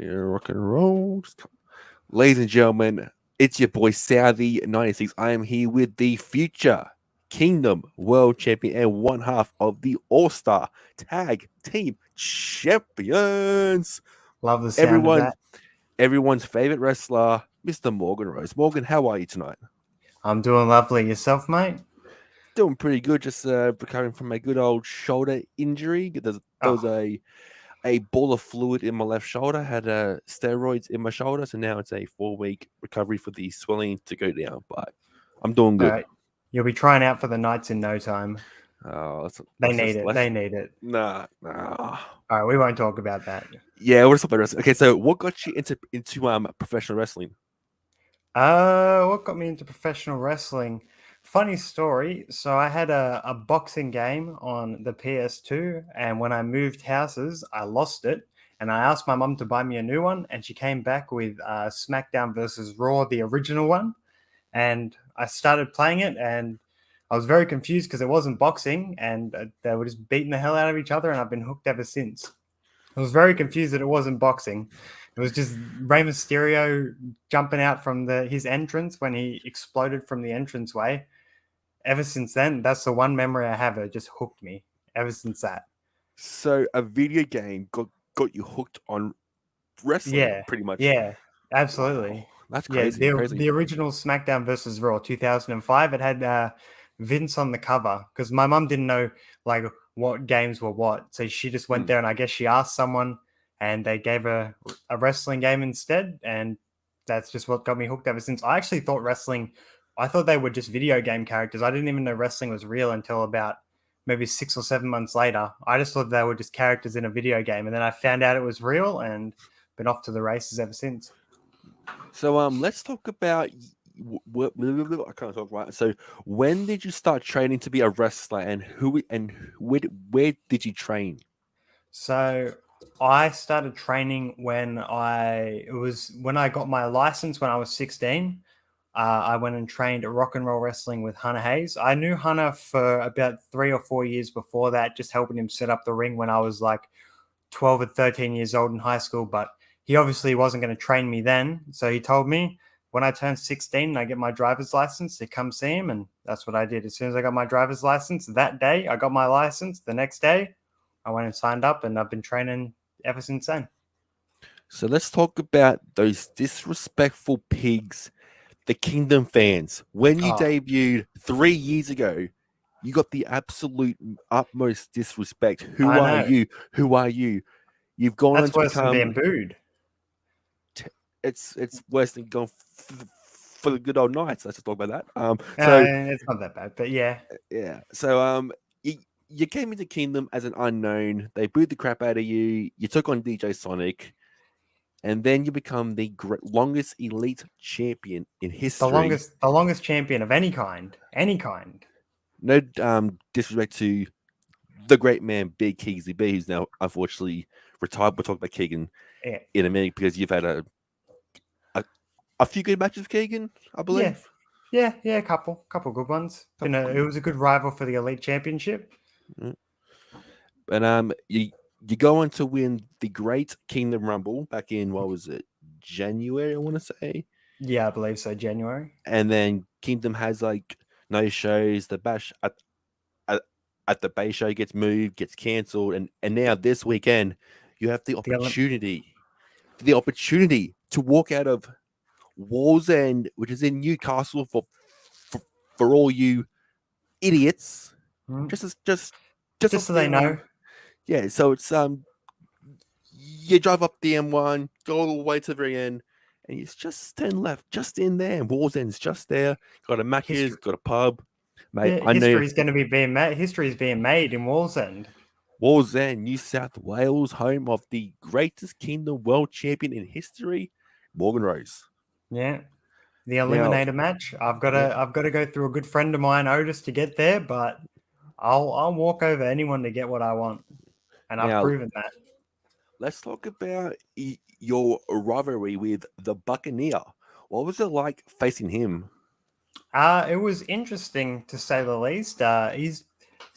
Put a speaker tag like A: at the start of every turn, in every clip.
A: Yeah, rock and roll. Ladies and gentlemen, it's your boy Southie 96. I am here with the future Kingdom World Champion and one half of the All-Star Tag Team Champions.
B: Love the sound of
A: Everyone,
B: that.
A: everyone's favorite wrestler, Mr. Morgan Rose. Morgan, how are you tonight?
B: I'm doing lovely. Yourself, mate?
A: Doing pretty good. Just recovering from a good old shoulder injury. There was
B: Oh,
A: a ball of fluid in my left shoulder. Had steroids in my shoulder, so now it's a 4-week recovery for the swelling to go down. But I'm doing
B: all
A: good.
B: right. You'll be trying out for the Knights in no time.
A: Oh,
B: They need it. They need it.
A: Nah.
B: All right, we won't talk about that.
A: Yeah, we're stop wrestling. Okay, so what got you into professional wrestling?
B: What got me into professional wrestling? Funny story. So I had a boxing game on the PS2, and when I moved houses, I lost it. And I asked my mum to buy me a new one, and she came back with SmackDown versus Raw, the original one. And I started playing it, and I was very confused because it wasn't boxing, and they were just beating the hell out of each other, and I've been hooked ever since. I was very confused that it wasn't boxing. It was just Rey Mysterio jumping out from his entrance when he exploded from the entranceway. Ever since then, that's the one memory I have. It just hooked me ever since that.
A: So a video game got you hooked on wrestling,
B: Yeah,
A: pretty much.
B: yeah, absolutely.
A: Wow, that's
B: Yeah,
A: crazy, crazy.
B: the original SmackDown versus Raw 2005. It had Vince on the cover because my mum didn't know like what games were what, so she just went there and I guess she asked someone, and they gave her a wrestling game instead, and that's just what got me hooked ever since. I actually thought wrestling. I thought they were just video game characters. I didn't even know wrestling was real until about maybe 6 or 7 months later. I just thought they were just characters in a video game, and then I found out it was real and been off to the races ever since.
A: So let's talk about what I can't talk right. So when did you start training to be a wrestler, and where did you train?
B: So I started training when I got my license when I was 16. I went and trained at rock and roll wrestling with Hunter Hayes. I knew Hunter for about 3 or 4 years before that, just helping him set up the ring when I was like 12 or 13 years old in high school. But he obviously wasn't going to train me then. So he told me when I turned 16 and I get my driver's license to come see him. And that's what I did. As soon as I got my driver's license that day, I got my license. The next day, I went and signed up, and I've been training ever since then.
A: So let's talk about those disrespectful pigs, the Kingdom fans. When you
B: Oh,
A: debuted 3 years ago, you got the absolute utmost disrespect. Who
B: I
A: are
B: know.
A: you? Who are you? You've gone on
B: That's
A: to
B: worse than being
A: become.
B: booed.
A: It's worse than going for the good old Knights. Let's just talk about that.
B: It's not that bad, but yeah.
A: Yeah. So you came into Kingdom as an unknown. They booed the crap out of you. You took on DJ Sonic, and then you become the longest elite champion in history.
B: The longest champion of any kind. Any kind.
A: No disrespect to the great man Big Keegsy B, who's now unfortunately retired. We'll talk about Keegan
B: Yeah.
A: in a minute because you've had a few good matches with Keegan, I
B: Yeah.
A: believe.
B: Yeah, a couple good ones. It was a good rival for the Elite Championship.
A: And you go on to win the Great Kingdom Rumble back in, what was it, January, I want to say.
B: Yeah, I believe so, January.
A: And then Kingdom has like no shows. The bash at the Bay show gets moved, gets cancelled, and now this weekend you have the opportunity to walk out of Wall's End, which is in Newcastle for all you idiots. Just
B: So
A: off the
B: they know.
A: yeah. So it's you drive up the M1, go all the way to the very end, and it's just 10 left, just in there. Wall's End's just there. Got a Macca's,
B: History.
A: got a pub. Mate,
B: Yeah,
A: I know
B: history is going to be being made. History is being made in Wallsend.
A: Wall's End, New South Wales, home of the greatest Kingdom World Champion in history, Morgan Rose.
B: Yeah, the
A: Now,
B: eliminator match.
A: yeah,
B: I've got to go through a good friend of mine, Otis, to get there. But I'll walk over anyone to get what I want, and I've
A: now
B: proven that.
A: let's talk about your rivalry with the Buccaneer. What was it like facing him?
B: It was interesting to say the least. He's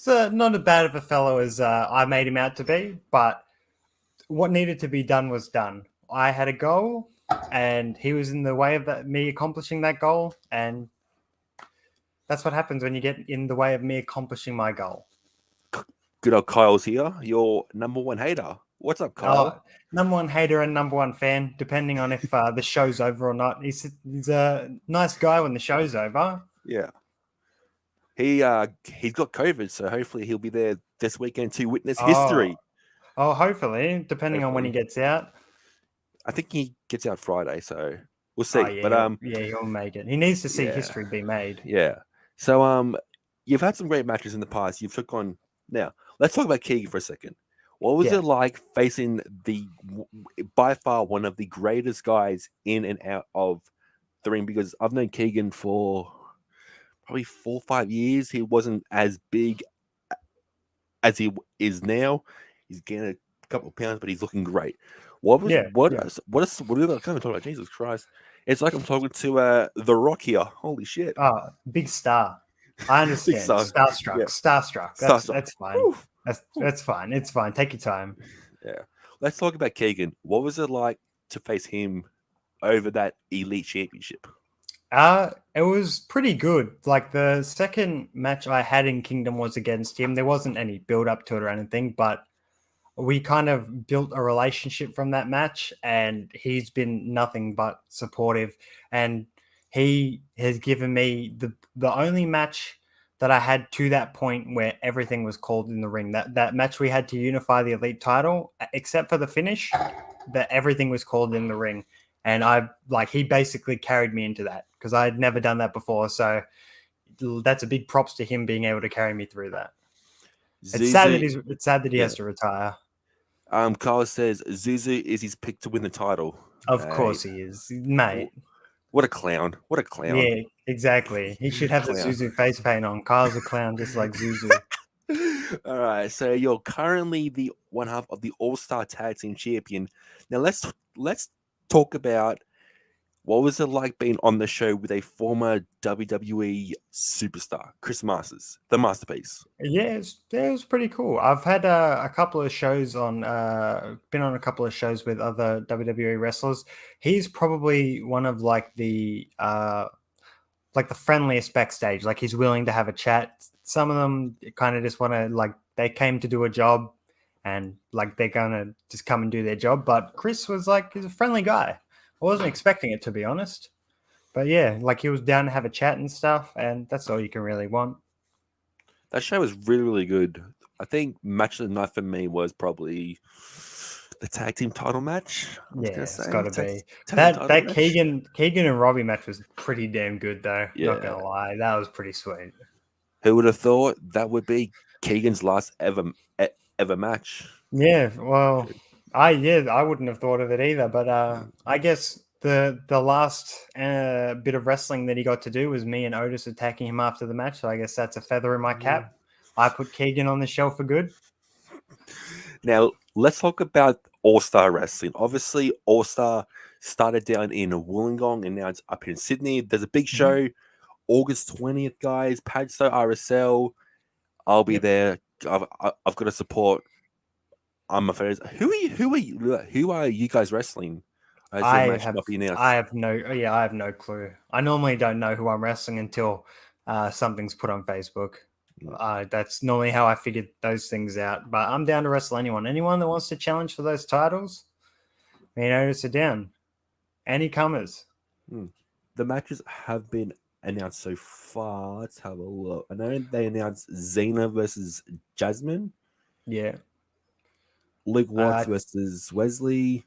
B: not as bad of a fellow as I made him out to be, but what needed to be done was done. I had a goal, and he was in the way of me accomplishing that goal, and that's what happens when you get in the way of me accomplishing my goal.
A: Good old Kyle's here, your number one hater. What's up, Kyle?
B: Oh, number one hater and number one fan, depending on if the show's over or not. He's a nice guy when the show's over.
A: Yeah. He's got COVID, so hopefully he'll be there this weekend to witness history.
B: Oh, hopefully, depending on when he gets out.
A: I think he gets out Friday, so we'll see.
B: Oh, yeah,
A: but
B: he'll make it. He needs to see history be made.
A: Yeah. So you've had some great matches in the past. You've took on now. Let's talk about Keegan for a second. What was it like facing by far one of the greatest guys in and out of the ring? Because I've known Keegan for probably 4 or 5 years. He wasn't as big as he is now. He's gained a couple of pounds, but he's looking great. What are we kind of talking about? Jesus Christ. It's like I'm talking to The Rock here. Holy shit.
B: Oh, big star. I understand. Starstruck. Yeah. Starstruck. That's fine. Oof. That's fine. It's fine. Take your time.
A: Yeah. Let's talk about Keegan. What was it like to face him over that Elite Championship?
B: It was pretty good. Like the second match I had in Kingdom was against him. There wasn't any build up to it or anything, but we kind of built a relationship from that match, and he's been nothing but supportive. And he has given me the only match that I had to that point where everything was called in the ring. That match we had to unify the Elite title, except for the finish, that everything was called in the ring. And he basically carried me into that because I had never done that before. So that's a big props to him being able to carry me through that. It's sad that he has to retire.
A: Carl says Zuzu is his pick to win the title.
B: Of course he is, mate.
A: What a clown. What a clown.
B: Yeah, exactly. He should have the Zuzu face paint on. Kyle's a clown just like Zuzu.
A: All right. So you're currently the one half of the All-Star Tag Team Champion. Now let's talk about what was it like being on the show with a former WWE superstar, Chris Masters, the Masterpiece.
B: Yeah, it was pretty cool. I've had a couple of shows on, been on a couple of shows with other WWE wrestlers. He's probably one of the friendliest backstage. Like he's willing to have a chat. Some of them kind of just want to they came to do a job, and they're gonna just come and do their job. But Chris was he's a friendly guy. I wasn't expecting it, to be honest. But yeah, he was down to have a chat and stuff, and that's all you can really want.
A: That show was really, really good. I think match of the night for me was probably the tag team title match.
B: It's got to be. That Keegan and Robbie match was pretty damn good, though. Yeah. Not going to lie. That was pretty sweet.
A: Who would have thought that would be Keegan's last ever match?
B: Yeah, well... I wouldn't have thought of it either, but I guess the last bit of wrestling that he got to do was me and Otis attacking him after the match, so I guess that's a feather in my cap. I put Keegan on the shelf for good.
A: Now, let's talk about All-Star Wrestling. Obviously, All-Star started down in Wollongong, and now it's up here in Sydney. There's a big show, August 20th, guys, Padstow RSL. I'll be there. I've got to support. I'm afraid. Who are you guys wrestling?
B: I have no clue. I normally don't know who I'm wrestling until something's put on Facebook. That's normally how I figured those things out. But I'm down to wrestle anyone. Anyone that wants to challenge for those titles, Otis are down. Any comers.
A: The matches have been announced so far. Let's have a look. I know they announced Xena versus Jasmine.
B: Yeah.
A: Luke Watts versus Wesley.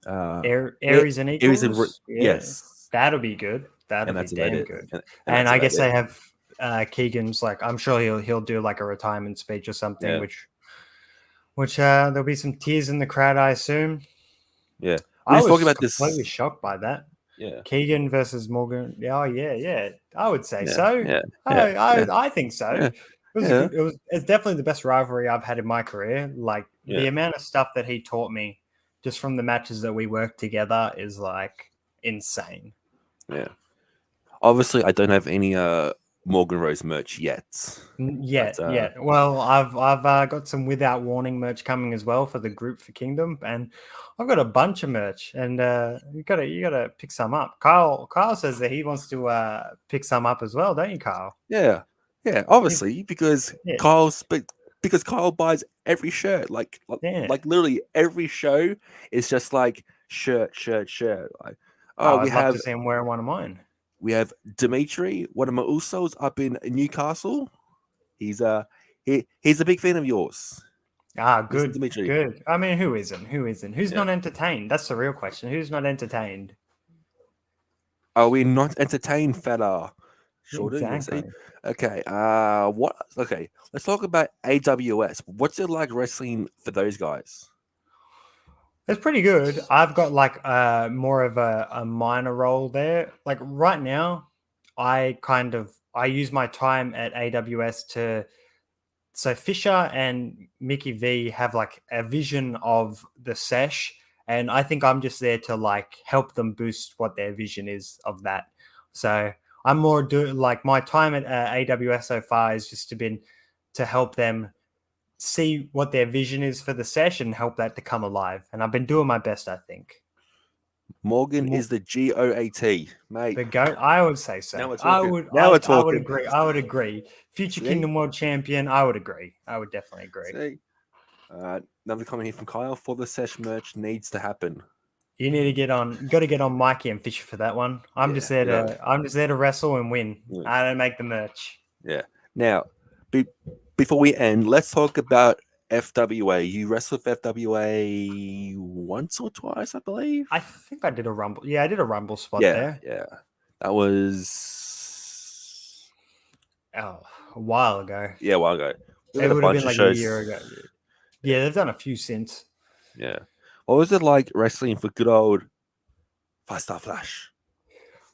B: Aries and Eagles.
A: Yes.
B: That'll be good. That'll be damn good. And I guess they have Keegan's I'm sure he'll do a retirement speech or something, which there'll be some tears in the crowd, I assume.
A: Yeah.
B: I was completely shocked by that.
A: Yeah.
B: Keegan versus Morgan. Oh, yeah. I would say so.
A: Yeah.
B: I think so. Yeah. It's definitely the best rivalry I've had in my career. The amount of stuff that he taught me just from the matches that we worked together is insane.
A: Yeah. Obviously, I don't have any Morgan Rose merch yet.
B: Yeah, yeah. Well, I've got some Without Warning merch coming as well for the group for Kingdom, and I've got a bunch of merch, and you gotta pick some up. Kyle says that he wants to pick some up as well, don't you, Kyle?
A: Yeah, obviously because
B: Yeah,
A: because Kyle buys every shirt.
B: yeah.
A: Like literally every show is just like shirt. Like, oh,
B: Oh, I'd love to see him wearing one of mine.
A: we have Dimitri, one of my Usos up in Newcastle. He's he's a big fan of yours,
B: Ah,
A: Mr.
B: good,
A: Dimitri.
B: good. I mean, who isn't? Who isn't? Who's
A: Yeah.
B: not entertained? That's the real question. Who's not entertained?
A: Are we not entertained, fella? Shoulder, you want to
B: Exactly.
A: say? Okay. What? Okay. Let's talk about AWS. What's it like wrestling for those guys?
B: It's pretty good. I've got like more of a minor role there. Like right now, I use my time at AWS to so Fisher and Mickey V have like a vision of the sesh, and I think I'm just there to like help them boost what their vision is of that. So I'm more like my time at AWS so far has just been to help them see what their vision is for the sesh and help that to come alive. And I've been doing my best, I think.
A: Morgan is the GOAT, mate.
B: The goat, I would say so.
A: Now we're talking. Now we're
B: I would
A: talking.
B: agree. I would agree. Future
A: See?
B: Kingdom World Champion, I would agree. I would definitely agree.
A: See? Another comment here from Kyle. For the sesh merch needs to happen.
B: You need to get on. You got to get on Mikey and Fisher for that one. I'm just there to wrestle and win.
A: Yeah.
B: I don't make the merch.
A: Yeah. Now, before we end, let's talk about FWA. You wrestled with FWA once or twice, I believe.
B: I think I did a rumble. Yeah, I did a rumble spot
A: Yeah,
B: there.
A: yeah. That was
B: a while ago.
A: Yeah, a while ago.
B: It would have been like a year ago. Yeah, they've done a few since.
A: Yeah. What was it like wrestling for good old 5-Star Flash?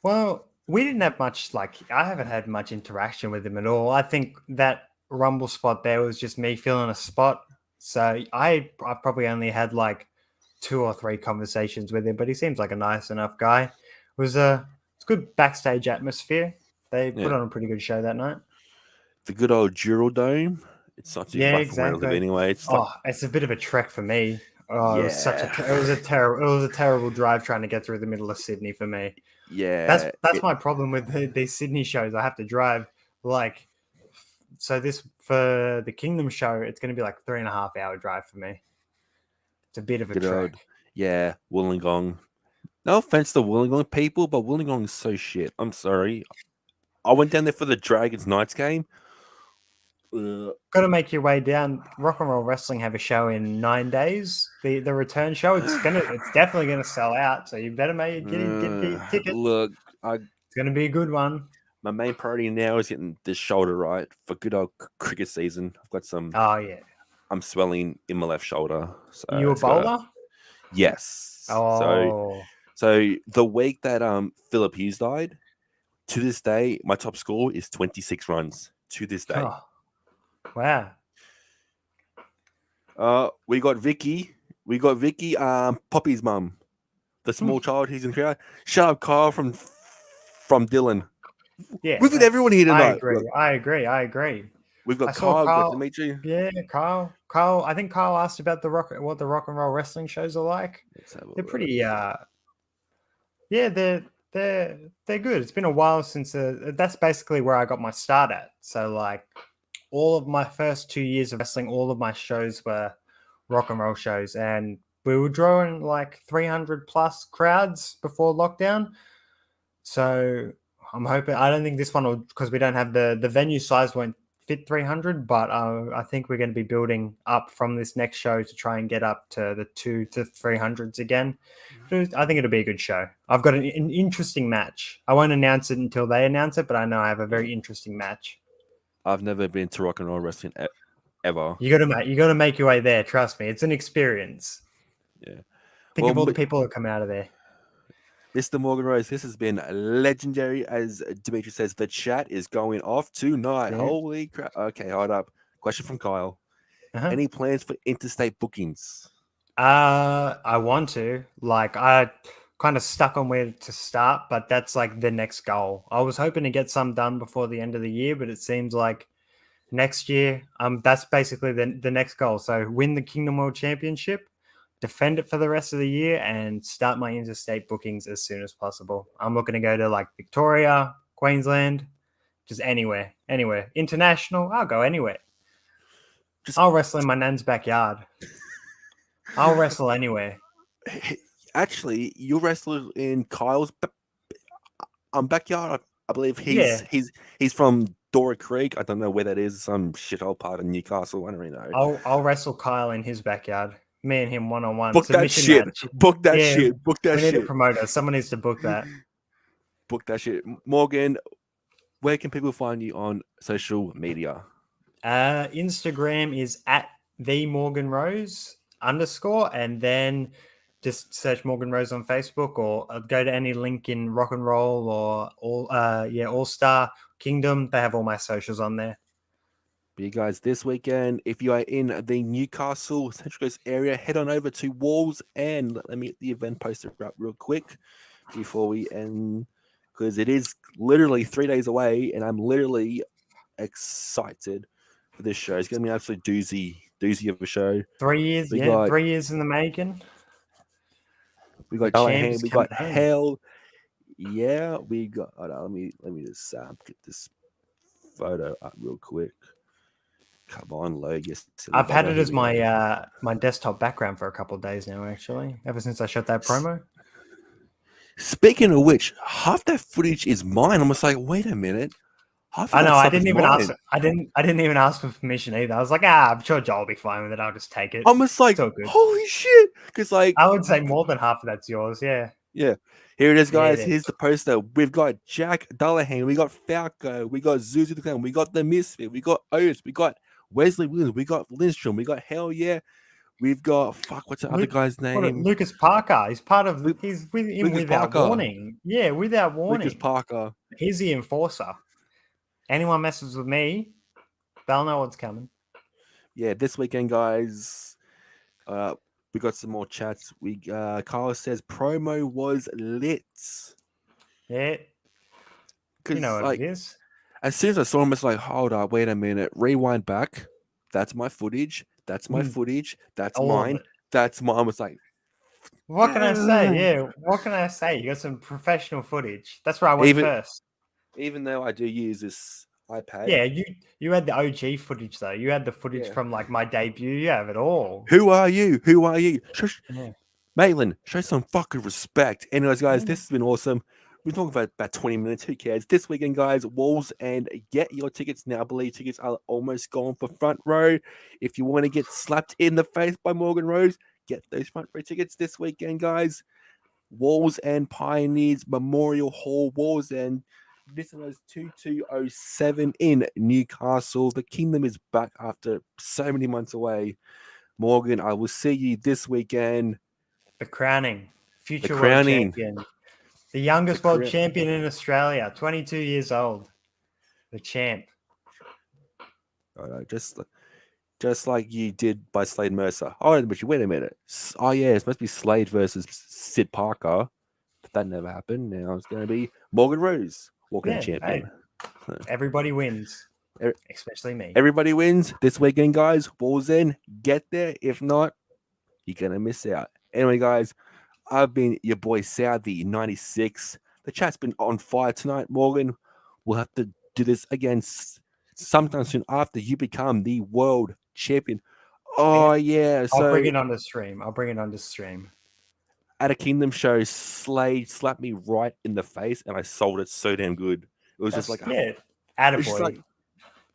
B: Well, we didn't have much, I haven't had much interaction with him at all. I think that rumble spot there was just me filling a spot. So I probably only had like 2 or 3 conversations with him, but he seems like a nice enough guy. It's good backstage atmosphere. They put on a pretty good show that night.
A: The good old Dural Dome. It's not too far from where I live anyway.
B: It's a bit of a trek for me. Oh, yeah. It was a terrible drive trying to get through the middle of Sydney for me.
A: Yeah,
B: that's my problem with these Sydney shows. I have to drive for the Kingdom show. It's going to be like 3.5 hour drive for me. It's a bit of a trek.
A: Yeah, Wollongong. No offense to Wollongong people, but Wollongong is so shit. I'm sorry. I went down there for the Dragons Knights game.
B: Got to make your way down. Rock and Roll Wrestling have a show in 9 days. The return show. It's definitely gonna sell out. So you better get tickets.
A: Look,
B: it's gonna be a good one.
A: My main priority now is getting this shoulder right for good old cricket season. I've got some.
B: Oh yeah.
A: I'm swelling in my left shoulder. So
B: you a bowler?
A: Yes.
B: Oh.
A: So the week that Philip Hughes died, to this day, my top score is 26 runs. To this day.
B: Oh. Wow.
A: We got Vicky. Poppy's mum. The small child who's in the crowd. Shut up, Kyle from Dylan.
B: Yeah.
A: We've got everyone here tonight.
B: I agree.
A: We've got Kyle,
B: Kyle,
A: Dimitri.
B: Yeah, Kyle. I think Kyle asked about what the rock and roll wrestling shows are like. They're pretty they're good. It's been a while since that's basically where I got my start at. So like all of my first 2 years of wrestling, all of my shows were rock and roll shows, and we were drawing like 300 plus crowds before lockdown. So I'm hoping, I don't think this one will, because we don't have the venue size won't fit 300, but I think we're going to be building up from this next show to try and get up to the 200 to 300s again. I think it'll be a good show. I've got an interesting match. I won't announce it until they announce it, but I know I have a very interesting match.
A: I've never been to rock and roll wrestling ever.
B: You got to make your way there. Trust me, it's an experience.
A: Yeah.
B: Think of all the people that come out of there.
A: Mr. Morgan Rose, this has been legendary. As Dimitri says, the chat is going off tonight. Yeah. Holy crap. Okay, hold up. Question from Kyle. Any plans for interstate bookings?
B: I want to. Because kind of stuck on where to start, but that's like the next goal. I was hoping to get some done before the end of the year, but it seems like next year, that's basically the next goal. So win the Kingdom World Championship, defend it for the rest of the year, and start my interstate bookings as soon as possible. I'm looking to go to like Victoria, Queensland, just anywhere. International, I'll go anywhere. I'll wrestle in my nan's backyard. I'll wrestle anywhere.
A: Actually, you wrestled in Kyle's backyard. I believe
B: Yeah.
A: he's from Dora Creek. I don't know where that is. Some shithole part of Newcastle. I don't really know.
B: I'll wrestle Kyle in his backyard. Me and him 1-on-1
A: Book that
B: submission
A: shit.
B: match.
A: Book that
B: Yeah,
A: shit. Book that
B: we need
A: shit.
B: a promoter. Someone needs to book that.
A: Book that shit. Morgan, where can people find you on social media?
B: Instagram is at the Morgan Rose _ and then just search Morgan Rose on Facebook, or go to any link in Rock and Roll or All Star Kingdom. They have all my socials on there.
A: But you guys, this weekend, if you are in the Newcastle Central Coast area, head on over to Walls and let me get the event poster up real quick before we end, because it is literally 3 days away, and I'm literally excited for this show. It's going to be an absolute doozy of a show.
B: 3 years, 3 years in the making.
A: We got Champs, we got Hell. Yeah, we got. Hold on, let me just get this photo up real quick. Come on, load. Yes,
B: I've had it as my my desktop background for a couple of days now. Actually, ever since I shot that promo.
A: Speaking of which, half that footage is mine. I'm just like, wait a minute.
B: I know. I didn't even ask. I didn't even ask for permission either. I was like, I'm sure Joel will be fine with it. I'll just take it.
A: I'm just like, holy shit! Because like,
B: I would say more than half of that's yours. Yeah.
A: Yeah. Here it is, guys.
B: Yeah,
A: Here's the poster. We've got Jack Dullahan. We got Falco. We got Zuzu the Clown. We got the Misfit. We got Oates. We got Wesley Williams. We got Lindstrom. We got Hell Yeah. We've got what's the other guy's name?
B: Lucas Parker. He's part of. He's with him
A: Lucas
B: without
A: Parker.
B: warning. Yeah, without warning.
A: Lucas Parker.
B: He's the enforcer. Anyone messes with me, they'll know what's coming.
A: Yeah, this weekend, guys. We got some more chats. Carlos says promo was lit.
B: Yeah. You know what it is.
A: As soon as I saw him, it's like, hold up, wait a minute. Rewind back. That's my footage. That's my footage. That's mine. That's mine. It's like,
B: what can I say? Yeah, what can I say? You got some professional footage. That's where I went first.
A: Even though I do use this iPad.
B: Yeah, you had the OG footage though. You had the footage from like my debut. You have it all.
A: Who are you? Who are you? Maitland, show some fucking respect. Anyways, guys, this has been awesome. We're talking for about 20 minutes. Who cares? This weekend, guys, Walls, and get your tickets now. I believe tickets are almost gone for front row. If you want to get slapped in the face by Morgan Rose, get those front row tickets this weekend, guys. Walls and Pioneers Memorial Hall, Walls and listeners 2207 in Newcastle. The Kingdom is back after so many months away. Morgan, I will see you this weekend.
B: The crowning, future world champion, the youngest world champion in Australia, 22 years old, the champ.
A: Just like you did by Slade Mercer. Oh, but wait a minute. Oh yeah, it must be Slade versus Sid Parker. But that never happened. Now it's going to be Morgan Rose walking champion.
B: Hey, everybody wins, especially me.
A: Everybody wins this weekend, guys. Walls in, get there. If not, you're going to miss out. Anyway, guys, I've been your boy Southie 96. The chat's been on fire tonight, Morgan. We'll have to do this again sometime soon after you become the world champion. Oh, yeah.
B: I'll bring it on the stream.
A: At a Kingdom show, Slade slapped me right in the face, and I sold it so damn good. It was just like,
B: attaboy.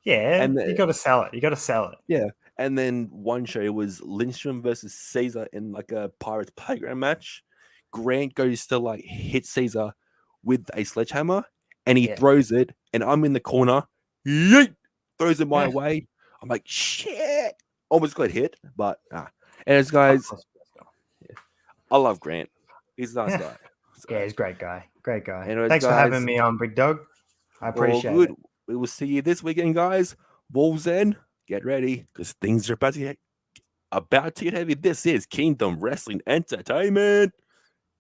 B: And you got to sell it.
A: Yeah. And then one show was Lindstrom versus Caesar in like a Pirates Playground match. Grant goes to like hit Caesar with a sledgehammer, and he throws it, and I'm in the corner. Yeet! Throws it my way. I'm like, shit. Almost got hit, but And as guys, I love Grant. He's a nice guy.
B: Yeah, he's a great guy.
A: Anyways,
B: thanks for having me on, Big Dog. I appreciate it.
A: We will see you this weekend, guys. Wolves in. Get ready, because things are about to get heavy. This is Kingdom Wrestling Entertainment.